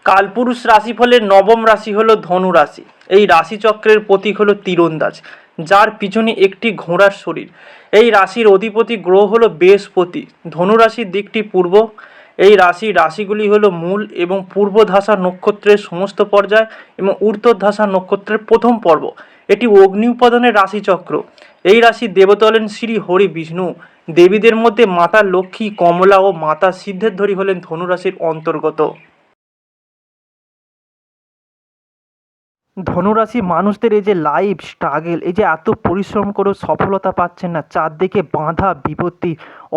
কালপুরুষ রাশিফলের নবম রাশি হলো ধনু রাশি। এই রাশিচক্রের প্রতীক হলো তীরন্দাজ, যার পিছনে একটি ঘোড়ার শরীর। এই রাশির অধিপতি গ্রহ হলো বৃহস্পতি। ধনু রাশির দিকটি পূর্ব। এই রাশিগুলি হলো মূল এবং পূর্বধাসা নক্ষত্রের সমস্ত পর্যায় এবং ঊর্ধ্বধাসা নক্ষত্রের প্রথম পর্ব। এটি অগ্নি উপাদানের রাশিচক্র। এই রাশির দেবতা হলেন শ্রী হরি বিষ্ণু। দেবীদের মধ্যে মাতা লক্ষ্মী, কমলা ও মাতা সিদ্ধেশ্বরী হলেন ধনু রাশির অন্তর্গত। ধনুরাশি মানুষদের এই যে লাইফ স্ট্রাগল, এই যে এত পরিশ্রম করেও সফলতা পাচ্ছেন না, চারদিকে বাঁধা বিপত্তি,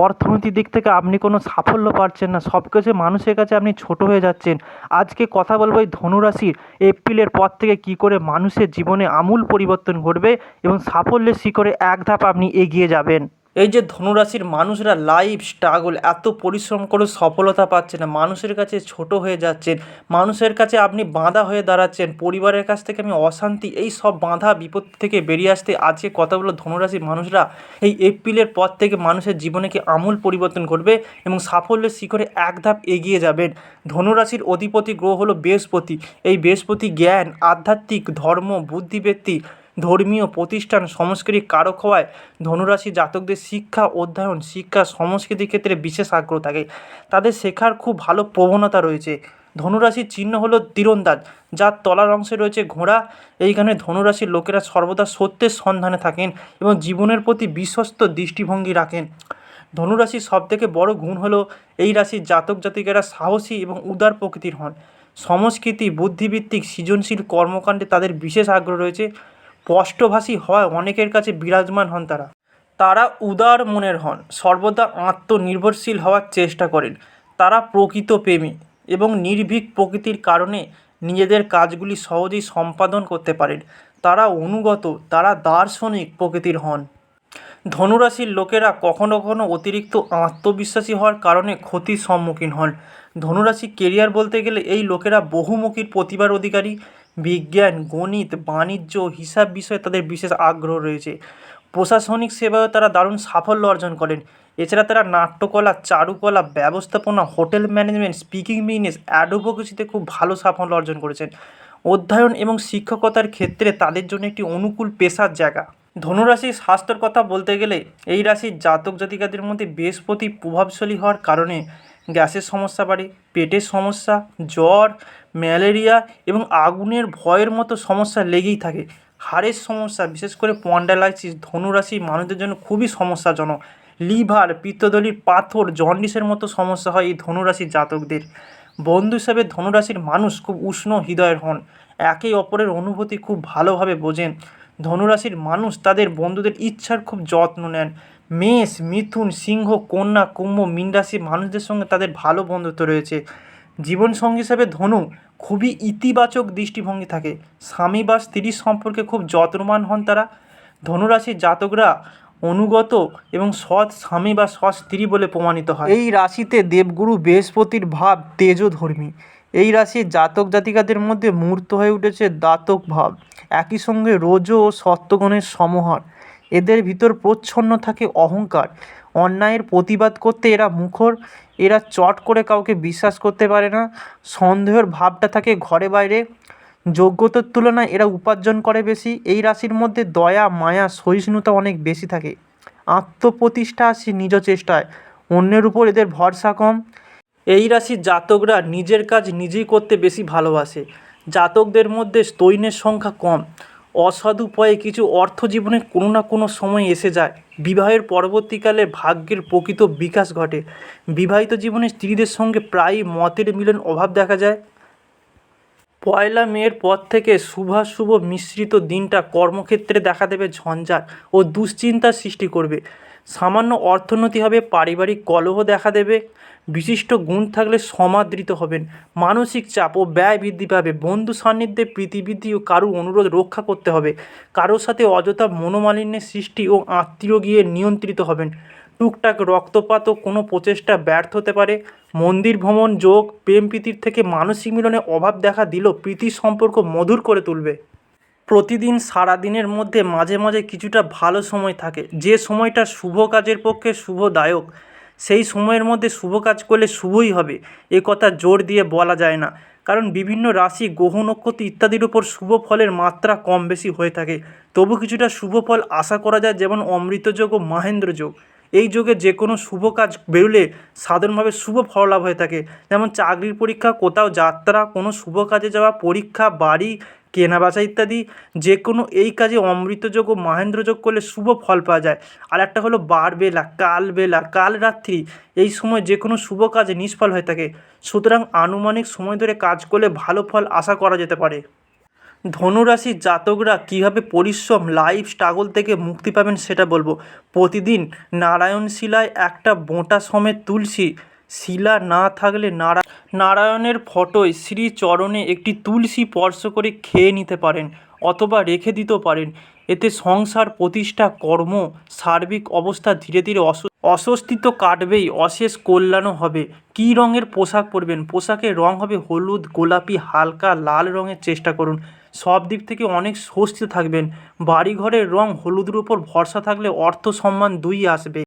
অর্থনৈতিক দিক থেকে আপনি কোনো সাফল্য পাচ্ছেন না, সব কিছু মানুষের কাছে আপনি ছোট হয়ে যাচ্ছেন। আজকে কথা বলবো এই ধনুরাশির এপ্রিলের পর থেকে কি করে মানুষের জীবনে আমূল পরিবর্তন ঘটবে এবং সাফল্যের শিখরে এক ধাপ আপনি এগিয়ে যাবেন। এই যে ধনুরাশির মানুষরা লাইফ স্ট্রাগল, এত পরিশ্রম করে সফলতা পাচ্ছে না, মানুষের কাছে ছোট হয়ে যাচ্ছেন, মানুষের কাছে আপনি বাঁধা হয়ে দাঁড়াচ্ছেন, পরিবারের কাছ থেকে আমি অশান্তি, এই সব বাঁধা বিপত্তি থেকে বেরিয়ে আসতে আজকে কথাগুলো ধনুরাশির মানুষরা এই এপ্রিলের পর থেকে মানুষের জীবনে কি আমূল পরিবর্তন ঘটবে এবং সাফল্যের শিখরে এক ধাপ এগিয়ে যাবেন। ধনুরাশির অধিপতি গ্রহ হলো বৃহস্পতি। এই বৃহস্পতি জ্ঞান, আধ্যাত্মিক, ধর্ম, বুদ্ধিবৃত্তি, ধর্মীয় প্রতিষ্ঠান, সাংস্কৃতিক কারক হওয়ায় ধনুরাশি জাতকদের শিক্ষা, অধ্যয়ন, শিক্ষা, সংস্কৃতির ক্ষেত্রে বিশেষ আগ্রহ থাকে। তাদের শেখার খুব ভালো প্রবণতা রয়েছে। ধনুরাশির চিহ্ন হলো তীরন্দাজ, যার তলার অংশে রয়েছে ঘোড়া। এইখানে ধনুরাশির লোকেরা সর্বদা সত্যের সন্ধানে থাকেন এবং জীবনের প্রতি বিশ্বস্ত দৃষ্টিভঙ্গি রাখেন। ধনুরাশির সবথেকে বড় গুণ হলো এই রাশির জাতক জাতিকারা সাহসী এবং উদার প্রকৃতির হন। সংস্কৃতি, বুদ্ধিভিত্তিক, সৃজনশীল কর্মকাণ্ডে তাদের বিশেষ আগ্রহ রয়েছে। স্পষ্টভাষী হওয়ায় অনেকের কাছে বিরাজমান হন তারা। তারা উদার মনের হন, সর্বদা আত্মনির্ভরশীল হওয়ার চেষ্টা করেন। তারা প্রকৃত প্রেমী এবং নির্ভীক প্রকৃতির কারণে নিজেদের কাজগুলি সহজেই সম্পাদন করতে পারেন। তারা অনুগত, তারা দার্শনিক প্রকৃতির হন। ধনুরাশির লোকেরা কখনো কখনো অতিরিক্ত আত্মবিশ্বাসী হওয়ার কারণে ক্ষতির সম্মুখীন হন। ধনুরাশি কেরিয়ার বলতে গেলে এই লোকেরা বহুমুখী প্রতিভার অধিকারী। বিজ্ঞান, গণিত, বাণিজ্য, হিসাব বিষয়ে তাদের বিশেষ আগ্রহ রয়েছে। প্রশাসনিক সেবায়ও তারা দারুণ সাফল্য অর্জন করেন। এছাড়া তারা নাট্যকলা, চারুকলা, ব্যবস্থাপনা, হোটেল ম্যানেজমেন্ট, স্পিকিং বিজনেস, অ্যাডভোকেসিতে খুব ভালো সাফল্য অর্জন করেছেন। অধ্যয়ন এবং শিক্ষকতার ক্ষেত্রে তাদের জন্য একটি অনুকূল পেশার জায়গা। ধনুরাশির স্বাস্থ্যের কথা বলতে গেলে এই রাশির জাতক জাতিকাদের মধ্যে বৃহস্পতি প্রভাবশালী হওয়ার কারণে গ্যাসের সমস্যা বাড়ে, পেটের সমস্যা, জ্বর, ম্যালেরিয়া এবং আগুনের ভয়ের মতো সমস্যা লেগেই থাকে। হাড়ের সমস্যা, বিশেষ করে স্পন্ডালাইটিস ধনুরাশির মানুষদের জন্য খুবই সমস্যাজনক। লিভার, পিত্তথলির পাথর, জন্ডিসের মতো সমস্যা হয় এই ধনুরাশির জাতকদের। বন্ধু হিসাবে ধনুরাশির মানুষ খুব উষ্ণ হৃদয়ের হন, একে অপরের অনুভূতি খুব ভালোভাবে বোঝেন। ধনুরাশির মানুষ তাদের বন্ধুদের ইচ্ছার খুব যত্ন নেন। মেষ, মিথুন, সিংহ, কন্যা, কুম্ভ, মীন রাশির মানুষদের সঙ্গে তাদের ভালো বন্ধুত্ব রয়েছে। জীবনসঙ্গী হিসাবে ধনু খুবই ইতিবাচক দৃষ্টিভঙ্গি থাকে। স্বামী বা স্ত্রীর সম্পর্কে খুব যত্নবান হন তারা। ধনুরাশির জাতকরা অনুগত এবং সৎ স্বামী বা সৎ স্ত্রী বলে প্রমাণিত হয়। এই রাশিতে দেবগুরু বৃহস্পতির ভাব তেজোধর্মী। এই রাশির জাতক জাতিকাদের মধ্যে মূর্ত হয়ে উঠেছে দাতক ভাব। একই সঙ্গে রোজ ও সত্যগুণের সমাহার। এদের ভিতর প্রচ্ছন্ন থাকে অহংকার। অন্যায়ের প্রতিবাদ করতে এরা মুখর। এরা চট করে কাউকে বিশ্বাস করতে পারে না। সন্দেহের ভাবটা থাকে ঘরে বাইরে। যোগ্যতার তুলনায় এরা উপার্জন করে বেশি। এই রাশির মধ্যে দয়া, মায়া, সহিষ্ণুতা অনেক বেশি থাকে। আত্মপ্রতিষ্ঠা আসে নিজ চেষ্টায়, অন্যের উপর এদের ভরসা কম। এই রাশির জাতকরা নিজের কাজ নিজেই করতে বেশি ভালোবাসে। জাতকদের মধ্যে স্তৈনের সংখ্যা কম। অসাধু উপায়ে কিছু অর্থ জীবনে কোনো না কোনো সময় এসে যায়। বিবাহের পরবর্তীকালে ভাগ্যের প্রকৃত বিকাশ ঘটে। বিবাহিত জীবনে স্ত্রীদের সঙ্গে প্রায়ই মতের মিলন অভাব দেখা যায়। পয়লা মের পর থেকে শুভাশুভ মিশ্রিত দিনটা কর্মক্ষেত্রে দেখা দেবে ঝঞ্ঝাট ও দুশ্চিন্তার সৃষ্টি করবে। সামান্য অর্থোন্নতি হবে, পারিবারিক কলহ দেখা দেবে। বিশিষ্ট গুণ থাকলে সমাদৃত হবেন। মানসিক চাপ ও ব্যয় বৃদ্ধি পাবে। বন্ধু সান্নিধ্যে প্রীতি বৃদ্ধি ও কারো অনুরোধ রক্ষা করতে হবে। কারোর সাথে অযথা মনোমালিন্যের সৃষ্টি ও আত্মীয় গিয়ে নিয়ন্ত্রিত হবেন। টুকটাক রক্তপাত ও কোনো প্রচেষ্টা ব্যর্থ হতে পারে। মন্দির ভ্রমণ যোগ, প্রেম প্রীতির থেকে মানসিক মিলনের অভাব দেখা দিলেও প্রীতির সম্পর্ক মধুর করে তুলবে। প্রতিদিন সারাদিনের মধ্যে মাঝে মাঝে কিছুটা ভালো সময় থাকে, যে সময়টা শুভ কাজের পক্ষে শুভদায়ক। সেই সময়ের মধ্যে শুভ কাজ করলে শুভই হবে, এ কথা জোর দিয়ে বলা যায় না। কারণ বিভিন্ন রাশি গ্রহ নক্ষত্র ইত্যাদির উপর শুভ ফলের মাত্রা কম বেশি হয়ে থাকে, তবু কিছুটা শুভ ফল আশা করা যায়। যেমন অমৃতযোগ ও মাহেন্দ্র যোগ, এই যোগে যে কোনো শুভ কাজ বেরোলে সাধারণভাবে শুভ ফললাভ হয়ে থাকে। যেমন চাকরির পরীক্ষা, কোথাও যাত্রা, কোনো শুভ কাজে যাওয়া, পরীক্ষা, বাড়ি কেনাবেচা ইত্যাদি যে কোনো এই কাজে অমৃতযোগ ও মাহেন্দ্রযোগ করলে শুভ ফল পাওয়া যায়। আর একটা হলো বারবেলা, কালবেলা, কাল রাত্রি, এই সময় যে কোনো শুভ কাজে নিষ্ফল হয়ে থাকে। সুতরাং আনুমানিক সময় ধরে কাজ করলে ভালো ফল আশা করা যেতে পারে। ধনুরাশির জাতকরা কীভাবে পরিশ্রম লাইফ স্ট্রাগল থেকে মুক্তি পাবেন সেটা বলবো। প্রতিদিন নারায়ণ শিলায় একটা বোঁটা সমেত তুলসী, শিলা না থাকলে নারায়ণের ফটোয় শ্রী চরণে একটি তুলসী স্পর্শ করে খেয়ে নিতে পারেন অথবা রেখে দিতেও পারেন। এতে সংসার, প্রতিষ্ঠা, কর্ম, সার্বিক অবস্থা ধীরে ধীরে অস্বস্তি তো কাটবেই, অশেষ কল্যাণও হবে। কী রঙের পোশাক পরবেন? পোশাকের রং হবে হলুদ, গোলাপি, হালকা লাল রঙের চেষ্টা করুন। সব দিক থেকে অনেক স্বস্তি থাকবেন। বাড়িঘরের রং হলুদের উপর ভরসা থাকলে অর্থ সম্মান দুই আসবে।